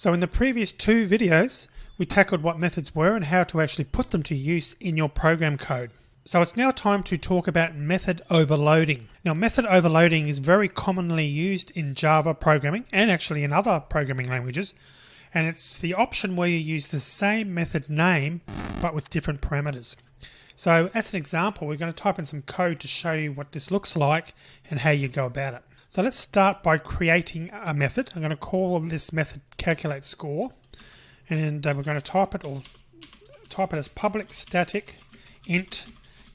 So in the previous two videos, we tackled what methods were and how to actually put them to use in your program code. So it's now time to talk about method overloading. Now, method overloading is very commonly used in Java programming and actually in other programming languages. And it's the option where you use the same method name but with different parameters. So as an example, we're going to type in some code to show you what this looks like and how you go about it. So let's start by creating a method. I'm going to call this method calculate score, and we're going to type it as public static int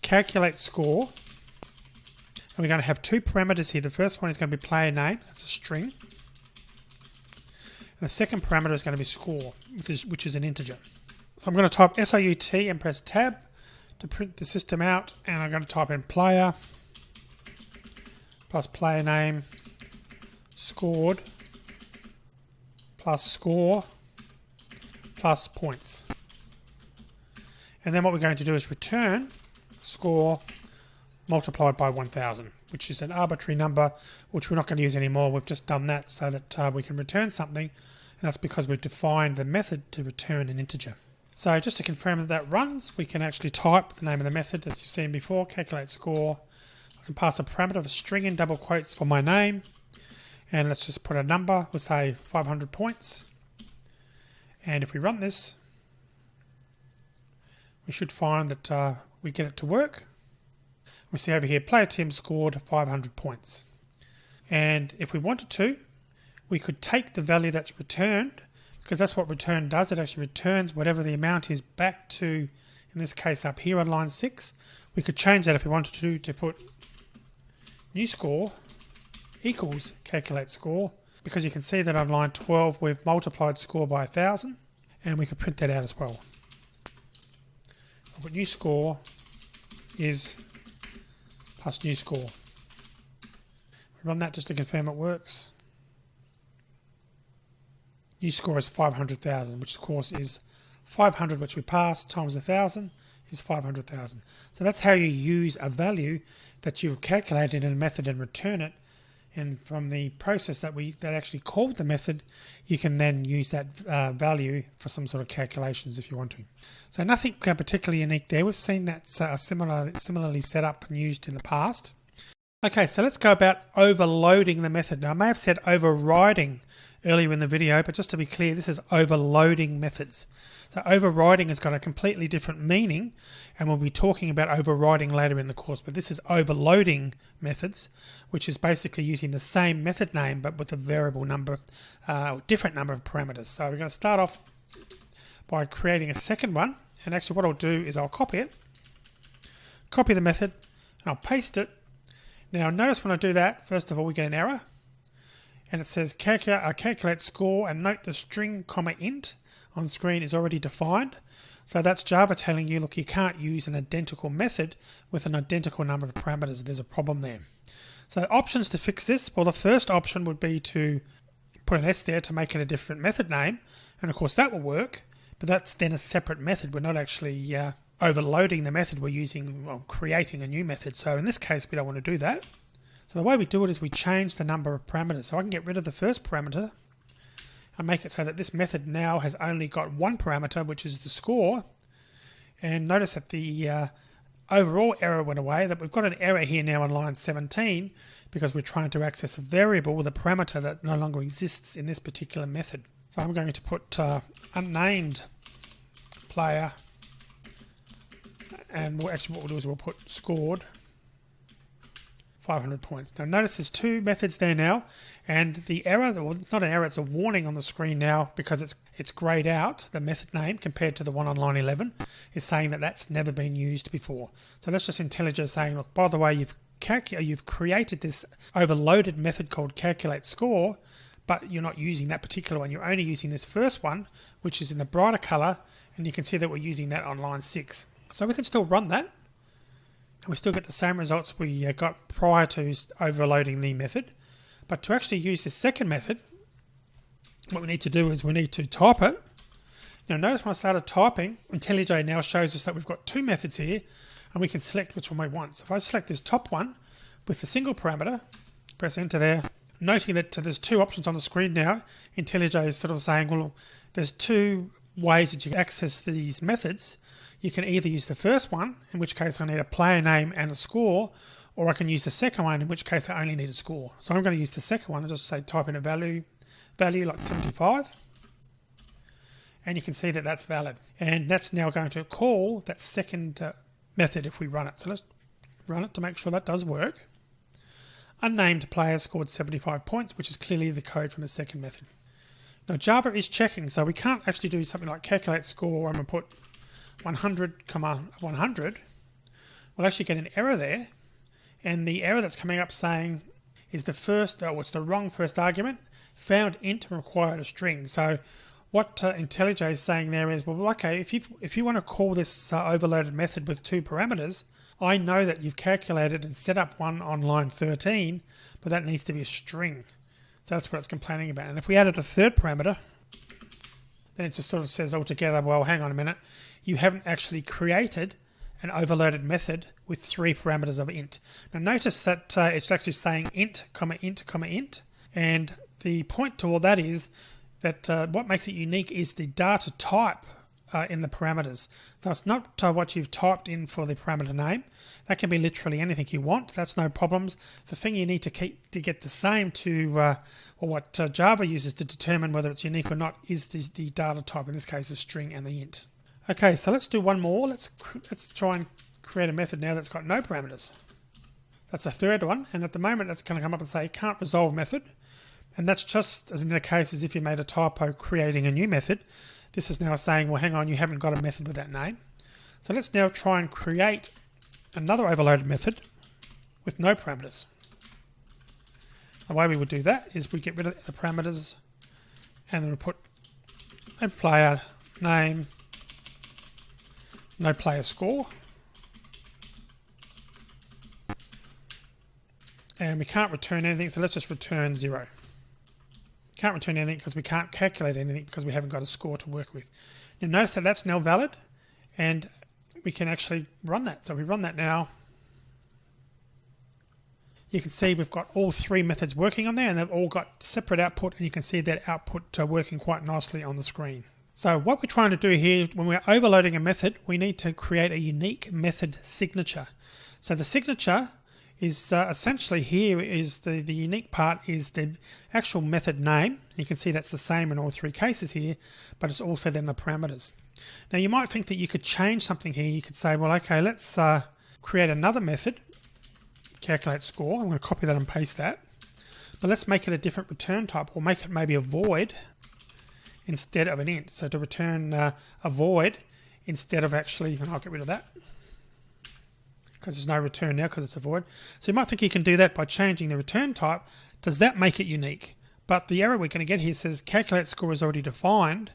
calculate score. And we're going to have two parameters here. The first one is going to be player name, that's a string. And the second parameter is going to be score, which is an integer. So I'm going to type SOUT and press tab to print the system out, and I'm going to type in player plus player name scored plus score plus points. And then what we're going to do is return score multiplied by 1000, which is an arbitrary number which we're not going to use anymore. We've just done that so that we can return something, and that's because we've defined the method to return an integer. So just to confirm that that runs, we can actually type the name of the method as you've seen before, calculate score. I can pass a parameter of a string in double quotes for my name, and let's just put a number. We'll say 500 points. And if we run this, we should find that we get it to work. We see over here, player Tim scored 500 points. And if we wanted to, we could take the value that's returned, because that's what return does. It actually returns whatever the amount is back to, in this case up here on line 6. We could change that if we wanted to put new score equals calculate score, because you can see that on line 12 we've multiplied score by 1000, and we could print that out as well. But new score is plus new score. We run that just to confirm it works. New score is 500,000, which of course is 500, which we passed, times 1000 is 500,000. So that's how you use a value that you've calculated in a method and return it. And from the process that actually called the method, you can then use that value for some sort of calculations if you want to. So nothing particularly unique there. We've seen that similarly set up and used in the past. Okay, so let's go about overloading the method. Now I may have said overriding earlier in the video, but just to be clear, this is overloading methods. So overriding has got a completely different meaning, and we'll be talking about overriding later in the course, but this is overloading methods, which is basically using the same method name but with a variable number, different number of parameters. So we're going to start off by creating a second one, and actually what I'll do is I'll copy it, copy the method, and I'll paste it. Now notice when I do that, first of all we get an error, and it says calculate score, and note the string comma int on screen is already defined. So that's Java telling you, look, you can't use an identical method with an identical number of parameters. There's a problem there. So options to fix this, well, the first option would be to put an S there to make it a different method name, and of course that will work, but that's then a separate method. We're not actually overloading the method, we're creating a new method. So in this case we don't want to do that. So the way we do it is we change the number of parameters. So I can get rid of the first parameter and make it so that this method now has only got one parameter, which is the score. And notice that the overall error went away, that we've got an error here now on line 17 because we're trying to access a variable with a parameter that no longer exists in this particular method. So I'm going to put unnamed player, and what we'll do is we'll put scored 500 points. Now notice there's two methods there now, and the error, well, not an error, it's a warning on the screen now because it's grayed out, the method name compared to the one on line 11 is saying that that's never been used before. So that's just IntelliJ saying, look, by the way, you've created this overloaded method called calculate score, but you're not using that particular one. You're only using this first one, which is in the brighter color, and you can see that we're using that on line 6. So we can still run that, and we still get the same results we got prior to overloading the method. But to actually use the second method, what we need to do is we need to type it. Now notice when I started typing, IntelliJ now shows us that we've got two methods here, and we can select which one we want. So if I select this top one with the single parameter, press enter there, Noting that there's two options on the screen now. IntelliJ is sort of saying, well, there's two ways that you can access these methods. You can either use the first one, in which case I need a player name and a score, or I can use the second one, in which case I only need a score. So I'm going to use the second one and just say type in a value like 75. And you can see that that's valid. And that's now going to call that second method if we run it. So let's run it to make sure that does work. Unnamed player scored 75 points, which is clearly the code from the second method. Now Java is checking, so we can't actually do something like calculate score. I'm going to put 100, 100. We'll actually get an error there. And the error that's coming up saying is it's the wrong first argument. Found int required a string. So what IntelliJ is saying there is, well, okay, if you want to call this overloaded method with two parameters, I know that you've calculated and set up one on line 13, but that needs to be a string. So that's what it's complaining about. And if we added a third parameter, then it just sort of says altogether, well, hang on a minute, you haven't actually created an overloaded method with three parameters of int. Now notice that it's actually saying int, comma int, comma int, and the point to all that is that what makes it unique is the data type in the parameters. So it's not what you've typed in for the parameter name. That can be literally anything you want. That's no problems. The thing you need to keep to get the same to, or what Java uses to determine whether it's unique or not, is the data type. In this case, the string and the int. Okay, so let's do one more. Let's try and create a method now that's got no parameters. That's a third one, and at the moment that's going to come up and say can't resolve method. And that's just as in the case as if you made a typo creating a new method. This is now saying, well, hang on, you haven't got a method with that name. So let's now try and create another overloaded method with no parameters. The way we would do that is we get rid of the parameters and then we put no player name, no player score. And we can't return anything, so let's just return 0. Can't return anything because we can't calculate anything because we haven't got a score to work with. You'll notice that that's now valid and we can actually run that. So we run that now. You can see we've got all three methods working on there and they've all got separate output, and you can see that output working quite nicely on the screen. So what we're trying to do here, when we're overloading a method, we need to create a unique method signature. So the signature is essentially here is the unique part is the actual method name. You can see that's the same in all three cases here, but it's also then the parameters. Now you might think that you could change something here. You could say, well, okay, let's create another method, calculate score. I'm going to copy that and paste that. But let's make it a different return type, or make it maybe a void instead of an int. So to return a void instead of actually, and I'll get rid of that, because there's no return now because it's a void. So you might think you can do that by changing the return type. Does that make it unique? But the error we're going to get here says calculate score is already defined.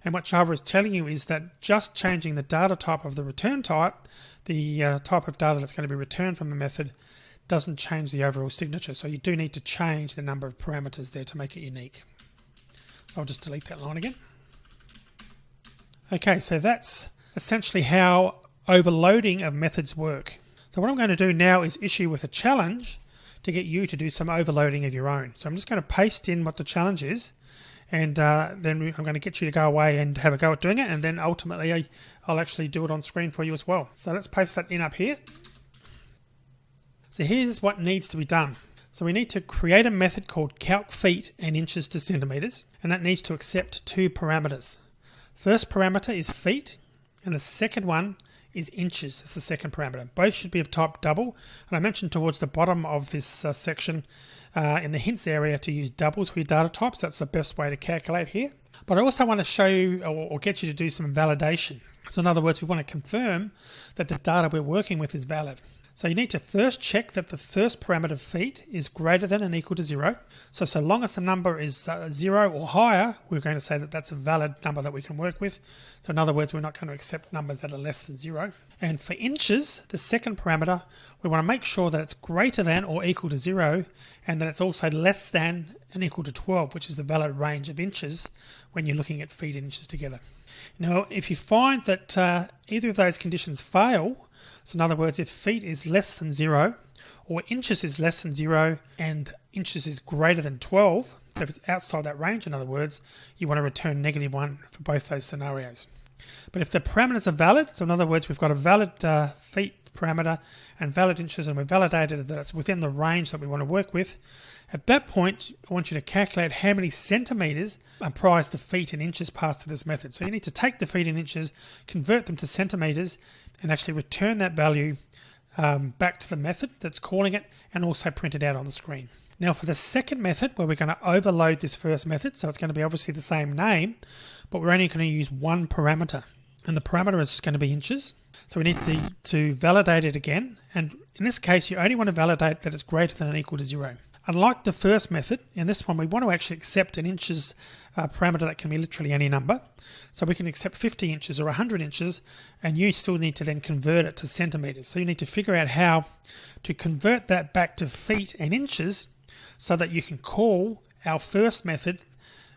And what Java is telling you is that just changing the data type of the return type, the type of data that's going to be returned from the method, doesn't change the overall signature. So you do need to change the number of parameters there to make it unique. So I'll just delete that line again. Okay, so that's essentially how overloading of methods work. So what I'm going to do now is issue with a challenge to get you to do some overloading of your own. So I'm just going to paste in what the challenge is, and then I'm going to get you to go away and have a go at doing it, and then ultimately I'll actually do it on screen for you as well. So let's paste that in up here. So here's what needs to be done. So we need to create a method called calc feet and inches to centimeters, and that needs to accept two parameters. First parameter is feet, and the second one is inches. That's the second parameter. Both should be of type double. And I mentioned towards the bottom of this section in the hints area to use doubles for your data types. That's the best way to calculate here. But I also want to show you or get you to do some validation. So in other words, we want to confirm that the data we're working with is valid. So you need to first check that the first parameter feet is greater than and equal to 0. So long as the number is 0 or higher, we're going to say that that's a valid number that we can work with. So in other words, we're not going to accept numbers that are less than 0. And for inches, the second parameter, we want to make sure that it's greater than or equal to 0, and that it's also less than and equal to 12, which is the valid range of inches when you're looking at feet and inches together. Now, if you find that either of those conditions fail, so in other words, if feet is less than 0 or inches is less than 0 and inches is greater than 12. So if it's outside that range, in other words, you want to return -1 for both those scenarios. But if the parameters are valid, so in other words, we've got a valid feet parameter and valid inches, and we've validated that it's within the range that we want to work with, at that point, I want you to calculate how many centimeters comprise the feet and inches parts of this method. So you need to take the feet and inches, convert them to centimeters, and actually return that value back to the method that's calling it, and also print it out on the screen. Now for the second method, where we're going to overload this first method, so it's going to be obviously the same name, but we're only going to use one parameter, and the parameter is going to be inches. So we need to validate it again, and in this case you only want to validate that it's greater than or equal to 0. Unlike the first method, in this one we want to actually accept an inches parameter that can be literally any number. So we can accept 50 inches or 100 inches, and you still need to then convert it to centimeters. So you need to figure out how to convert that back to feet and inches so that you can call our first method,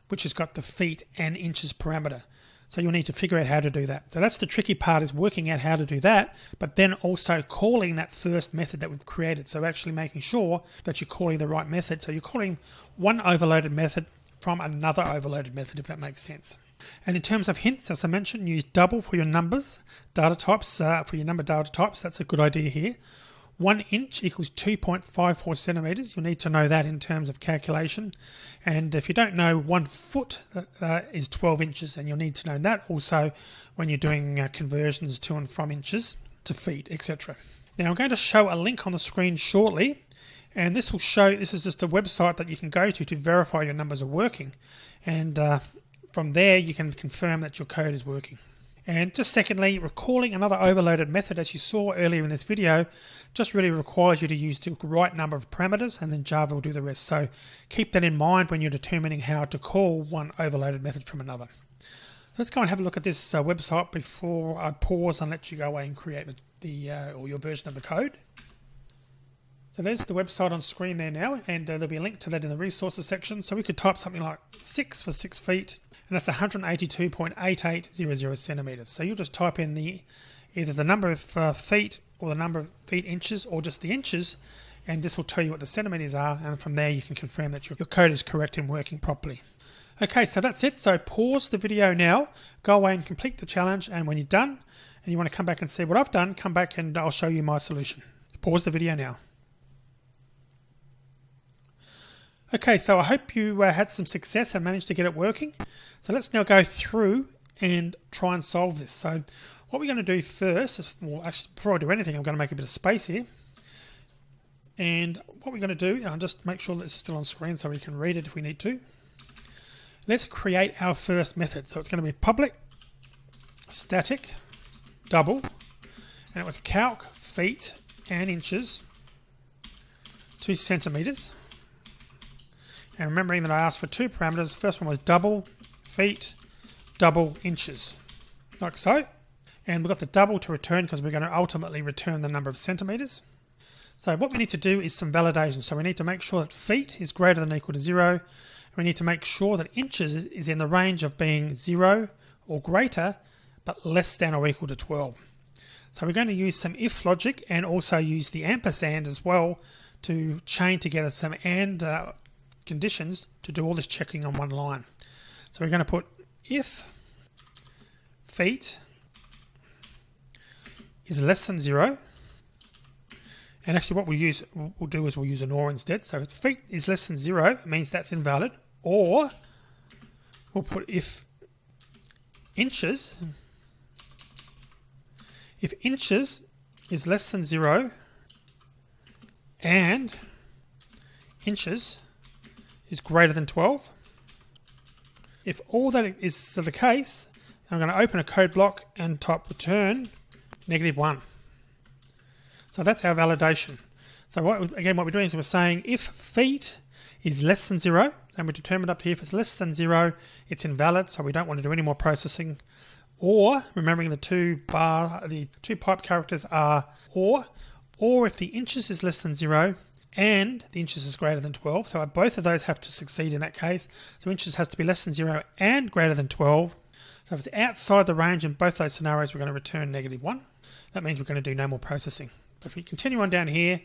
which has got the feet and inches parameter. So you'll need to figure out how to do that. So that's the tricky part, is working out how to do that, but then also calling that first method that we've created. So actually making sure that you're calling the right method. So you're calling one overloaded method from another overloaded method, if that makes sense. And in terms of hints, as I mentioned, use double for your numbers, data types, for your number data types. That's a good idea here. 1 inch equals 2.54 centimeters. You'll need to know that in terms of calculation. And if you don't know, 1 foot is 12 inches, and you'll need to know that also when you're doing conversions to and from inches to feet, etc. Now I'm going to show a link on the screen shortly, and this will show, this is just a website that you can go to verify your numbers are working. And from there you can confirm that your code is working. And just secondly, recalling another overloaded method, as you saw earlier in this video, just really requires you to use the right number of parameters, and then Java will do the rest. So keep that in mind when you're determining how to call one overloaded method from another. Let's go and have a look at this website before I pause and let you go away and create or your version of the code. So there's the website on screen there now, and there'll be a link to that in the resources section. So we could type something like 6 for 6 feet, and that's 182.8800 centimeters. So you'll just type in either the number of feet or the number of feet inches, or just the inches, and this will tell you what the centimeters are, and from there you can confirm that your code is correct and working properly. Okay, so that's it. So pause the video now, go away and complete the challenge, and when you're done and you want to come back and see what I've done, come back and I'll show you my solution. Pause the video now. Okay, so I hope you had some success and managed to get it working. So let's now go through and try and solve this. So what we're going to do first, well, actually, before I do anything, I'm going to make a bit of space here. And what we're going to do, I'll just make sure that this is still on screen so we can read it if we need to. Let's create our first method. So it's going to be public static double, and it was calc feet and inches to centimeters. And remembering that I asked for 2 parameters, the first one was double feet, double inches, like so. And we've got the double to return because we're going to ultimately return the number of centimeters. So what we need to do is some validation. So we need to make sure that feet is greater than or equal to 0. And we need to make sure that inches is in the range of being 0 or greater, but less than or equal to 12. So we're going to use some if logic and also use the ampersand as well to chain together some and conditions to do all this checking on one line. So we're going to put if feet is less than 0, and actually what we'll do is we'll use an or instead. So if feet is less than 0, it means that's invalid, or we'll put if inches is less than 0 and inches is greater than 12. If all that is the case, I'm going to open a code block and type return -1. So that's our validation. So what we're doing is we're saying if feet is less than 0, and we determined up here if it's less than 0, it's invalid, so we don't want to do any more processing. Or, remembering the two pipe characters are or if the inches is less than 0 and the inches is greater than 12. So both of those have to succeed in that case. So inches has to be less than 0 and greater than 12. So if it's outside the range in both those scenarios, we're going to return -1. That means we're going to do no more processing. But if we continue on down here,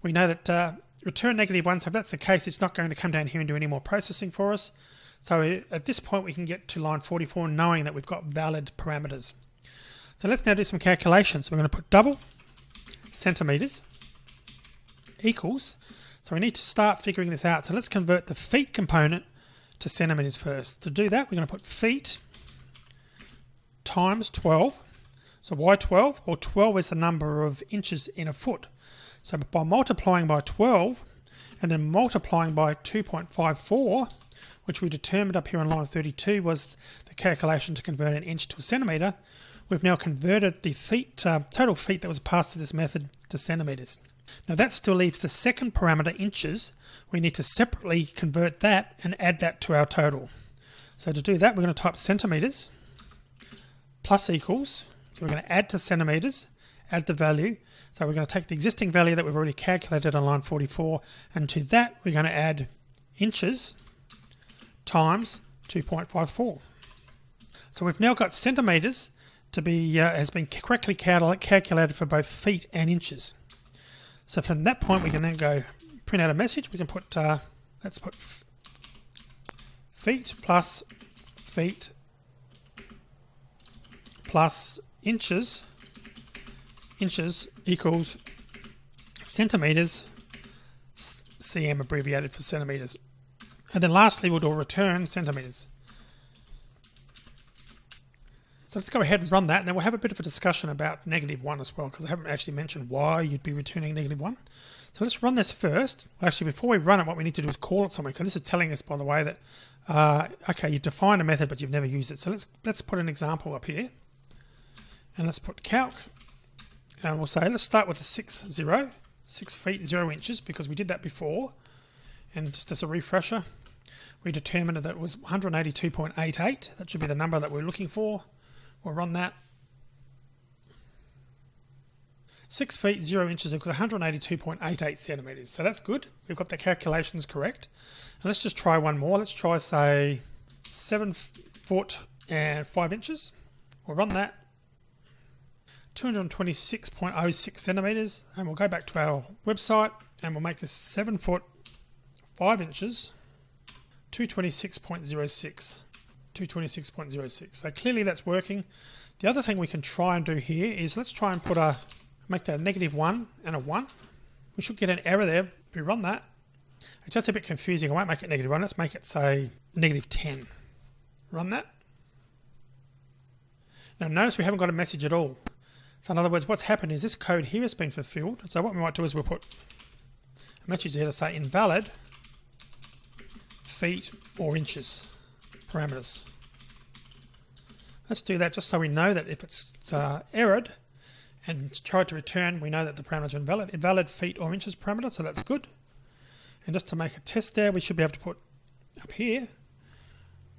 We know that return -1, so if that's the case, it's not going to come down here and do any more processing for us. So at this point, we can get to line 44 knowing that we've got valid parameters. So let's now do some calculations. We're going to put double centimeters equals. So we need to start figuring this out. So let's convert the feet component to centimeters first. To do that, we're going to put feet times 12. So why 12? Well, 12 is the number of inches in a foot. So by multiplying by 12 and then multiplying by 2.54, which we determined up here on line 32 was the calculation to convert an inch to a centimetre, we've now converted the feet, total feet that was passed to this method to centimetres. Now that still leaves the second parameter, inches. We need to separately convert that and add that to our total. So to do that, we're going to type centimetres plus equals. So we're going to add to centimetres, add the value. So we're going to take the existing value that we've already calculated on line 44, and to that we're going to add inches times 2.54. So we've now got centimetres to be has been correctly calculated for both feet and inches. So from that point we can then go print out a message. We can put let's put feet plus inches equals centimetres, cm abbreviated for centimetres. And then lastly, we'll do a return centimetres. So let's go ahead and run that, and then we'll have a bit of a discussion about -1 as well, because I haven't actually mentioned why you'd be returning -1. So let's run this first. Actually, before we run it, what we need to do is call it something, because this is telling us, by the way, that, okay, you've defined a method, but you've never used it. So let's put an example up here, and let's put calc, and we'll say, let's start with a 6 feet 0 inches, because we did that before. And just as a refresher, we determined that it was 182.88. That should be the number that we're looking for. We'll run that. 6 feet 0 inches equals 182.88 centimetres. So that's good. We've got the calculations correct. And let's just try one more. Let's try, say, 7 foot and 5 inches. We'll run that. 226.06 centimetres. And we'll go back to our website and we'll make this 7 foot 5 inches, 226.06. 226.06. So clearly that's working. The other thing we can try and do here is let's try and make that a -1 and a 1. We should get an error there if we run that. It's just a bit confusing. I won't make it -1. Let's make it, say, -10. Run that. Now notice we haven't got a message at all. So in other words, what's happened is this code here has been fulfilled. So what we might do is we'll put a message here to say invalid feet or inches parameters. Let's do that just so we know that if it's errored and tried to return, we know that the parameters are invalid. Invalid feet or inches parameter, so that's good. And just to make a test there, we should be able to put up here,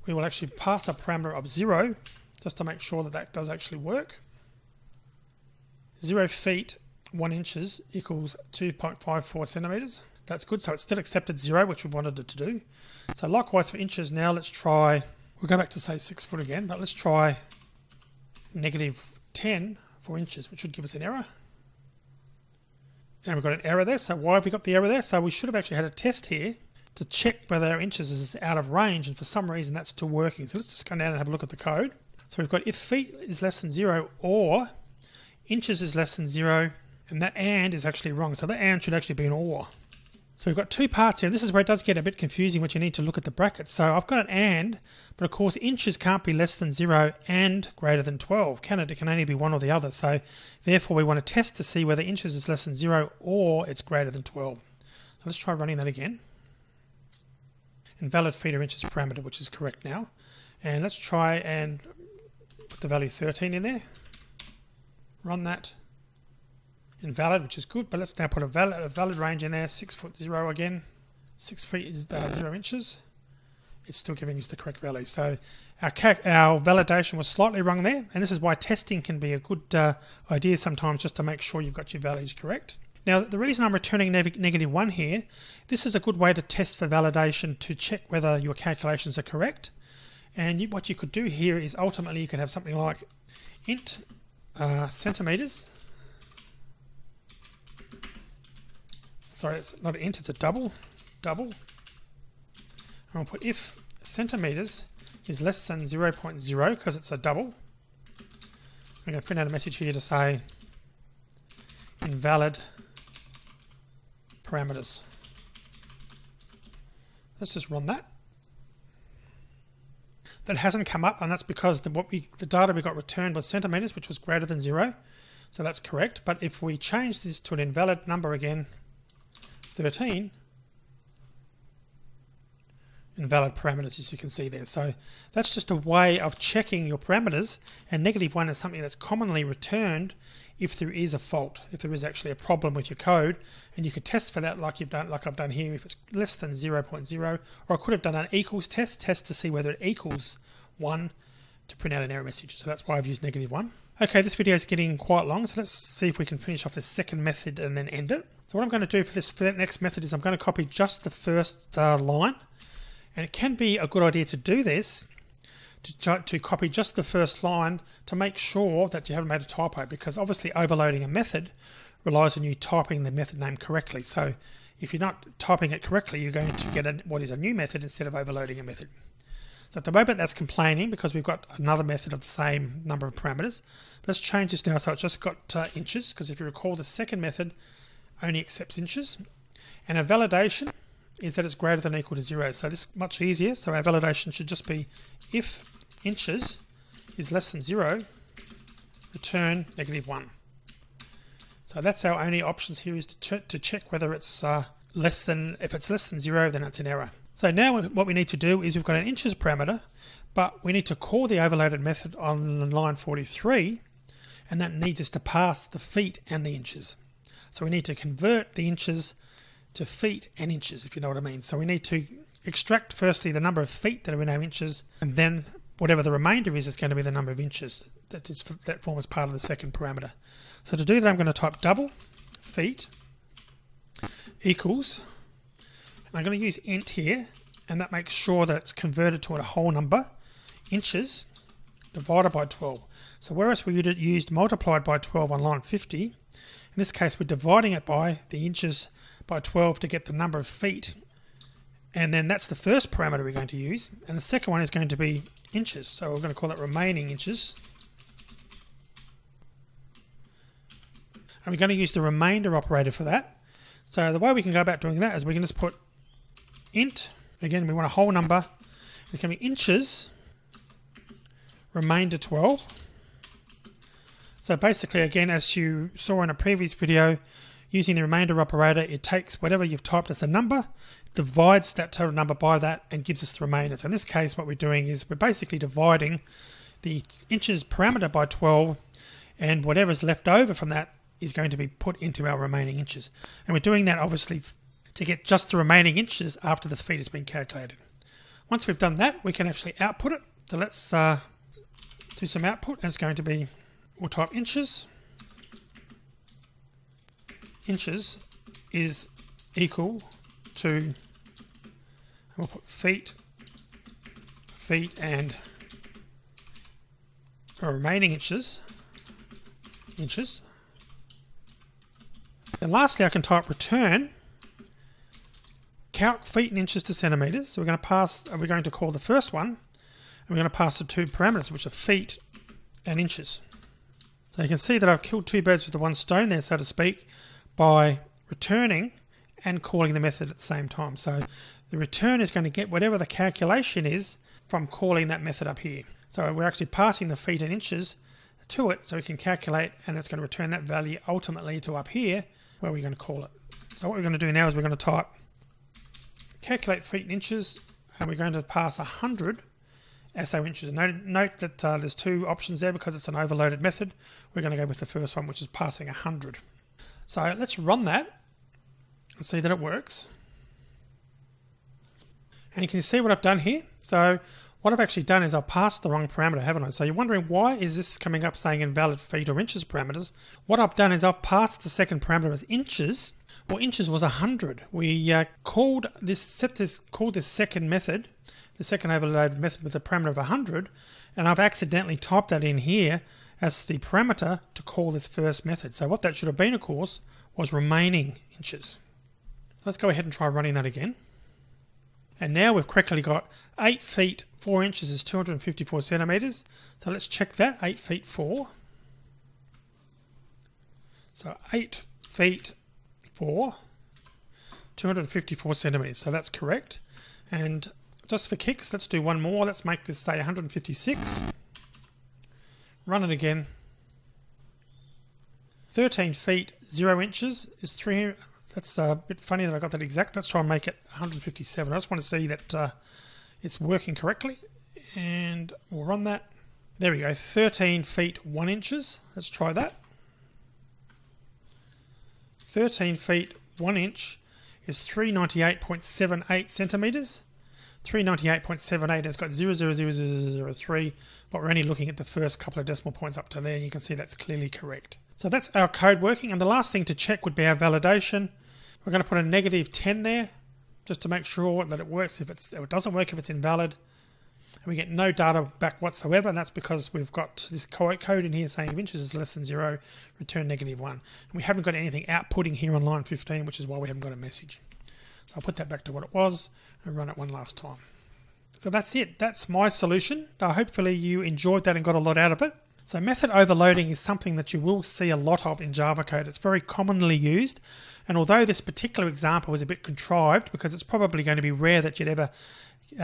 we will actually pass a parameter of 0 just to make sure that that does actually work. 0 feet 1 inches equals 2.54 centimetres. That's good, so it's still accepted 0, which we wanted it to do. So likewise for inches now, let's try, we'll go back to say 6 foot again, but let's try -10 for inches, which should give us an error. And we've got an error there, so why have we got the error there? So we should have actually had a test here to check whether our inches is out of range, and for some reason that's still working. So let's just come down and have a look at the code. So we've got if feet is less than 0 or inches is less than 0, and that and is actually wrong. So that and should actually be an or. So we've got two parts here. This is where it does get a bit confusing, which you need to look at the brackets. So I've got an and, but of course inches can't be less than 0 and greater than 12. Can it? It can only be one or the other. So therefore we want to test to see whether inches is less than 0 or it's greater than 12. So let's try running that again. Invalid feet or inches parameter, which is correct now. And let's try and put the value 13 in there. Run that. Invalid, which is good, but let's now put a valid range in there. 6 foot 0 again. 6 feet is 0 inches. It's still giving us the correct value. So our validation was slightly wrong there, and this is why testing can be a good idea sometimes, just to make sure you've got your values correct. Now the reason I'm returning -1 here, this is a good way to test for validation to check whether your calculations are correct. And what you could do here is ultimately you could have something like int centimeters. sorry, it's not an int, it's a double. And we'll put if centimeters is less than 0.0 because it's a double. I'm going to print out a message here to say invalid parameters. Let's just run that. That hasn't come up, and that's because the data we got returned was centimeters, which was greater than 0. So that's correct. But if we change this to an invalid number again, 13, invalid parameters, as you can see there. So that's just a way of checking your parameters, and -1 is something that's commonly returned if there is a fault, if there is actually a problem with your code, and you could test for that like I've done here, if it's less than 0.0, or I could have done an equals test to see whether it equals 1 to print out an error message. So that's why I've used -1. Okay, this video is getting quite long, so let's see if we can finish off this second method and then end it. So what I'm going to do for that next method is I'm going to copy just the first line. And it can be a good idea to do this, to copy just the first line to make sure that you haven't made a typo, because obviously overloading a method relies on you typing the method name correctly. So if you're not typing it correctly, you're going to get what is a new method instead of overloading a method. So at the moment that's complaining because we've got another method of the same number of parameters. Let's change this now so it's just got inches, because if you recall, the second method only accepts inches. And a validation is that it's greater than or equal to 0. So this is much easier. So our validation should just be if inches is less than 0, return -1. So that's our only options here, is to check whether it's less than, if it's less than 0, then it's an error. So now what we need to do is we've got an inches parameter, but we need to call the overloaded method on line 43, and that needs us to pass the feet and the inches. So we need to convert the inches to feet and inches, if you know what I mean. So we need to extract firstly the number of feet that are in our inches, and then whatever the remainder is going to be the number of inches that form as part of the second parameter. So to do that, I'm going to type double feet equals, and I'm going to use int here, and that makes sure that it's converted to a whole number, inches divided by 12. So whereas we used multiplied by 12 on line 50, in this case we're dividing it by the inches by 12 to get the number of feet, and then that's the first parameter we're going to use, and the second one is going to be inches, so we're going to call it remaining inches, and we're going to use the remainder operator for that. So the way we can go about doing that is we can just put int, again we want a whole number, it's going to be inches remainder 12. So basically, again, as you saw in a previous video, using the remainder operator, it takes whatever you've typed as a number, divides that total number by that, and gives us the remainder. So in this case, what we're doing is we're basically dividing the inches parameter by 12, and whatever's left over from that is going to be put into our remaining inches. And we're doing that obviously to get just the remaining inches after the feet has been calculated. Once we've done that, we can actually output it. So let's do some output, and it's going to be, we'll type inches. Inches is equal to, we'll put feet, and remaining inches. And lastly, I can type return calc feet and inches to centimeters. So we're going to call the first one, and we're going to pass the two parameters, which are feet and inches. So you can see that I've killed two birds with the one stone there, so to speak, by returning and calling the method at the same time. So the return is going to get whatever the calculation is from calling that method up here. So we're actually passing the feet and inches to it so we can calculate, and that's going to return that value ultimately to up here where we're going to call it. So what we're going to do now is we're going to type calculate feet and inches, and we're going to pass 100 as our inches. And note that there's two options there because it's an overloaded method. We're going to go with the first one, which is passing 100. So let's run that and see that it works. And you can see what I've done here. So what I've actually done is I've passed the wrong parameter, haven't I? So you're wondering, why is this coming up saying invalid feet or inches parameters? What I've done is I've passed the second parameter as inches. Well, inches was 100. We called this second method, the second overloaded method, with a parameter of 100, and I've accidentally typed that in here as the parameter to call this first method. So what that should have been, of course, was remaining inches. Let's go ahead and try running that again. And now we've correctly got 8 feet 4 inches is 254 centimeters. So let's check that, 8 feet 4. So 8 feet 4, 254 centimeters. So that's correct. And just for kicks, let's do one more. Let's make this say 156. Run it again. 13 feet 0 inches is 300. That's a bit funny that I got that exact. Let's try and make it 157. I just want to see that it's working correctly. And we'll run that. There we go. 13 feet 1 inches. Let's try that. 13 feet 1 inch is 398.78 centimeters. 398.78, it's got 0.00003, but we're only looking at the first couple of decimal points up to there, and you can see that's clearly correct. So that's our code working, and the last thing to check would be our validation. We're going to put a -10 there, just to make sure that it works. If it doesn't work, if it's invalid, and we get no data back whatsoever, and that's because we've got this code in here saying if inches is less than 0, return -1. And we haven't got anything outputting here on line 15, which is why we haven't got a message. So I'll put that back to what it was and run it one last time. So that's it. That's my solution. Hopefully you enjoyed that and got a lot out of it. So method overloading is something that you will see a lot of in Java code. It's very commonly used. And although this particular example is a bit contrived, because it's probably going to be rare that you'd ever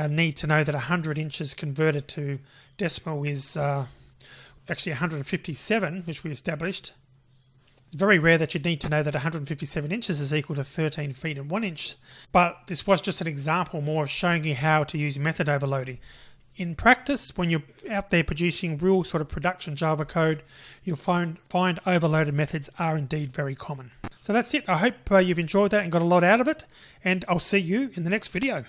need to know that 100 inches converted to decimal is actually 157, which we established. It's very rare that you'd need to know that 157 inches is equal to 13 feet and 1 inch. But this was just an example more of showing you how to use method overloading. In practice, when you're out there producing real sort of production Java code, you'll find overloaded methods are indeed very common. So that's it. I hope you've enjoyed that and got a lot out of it, and I'll see you in the next video.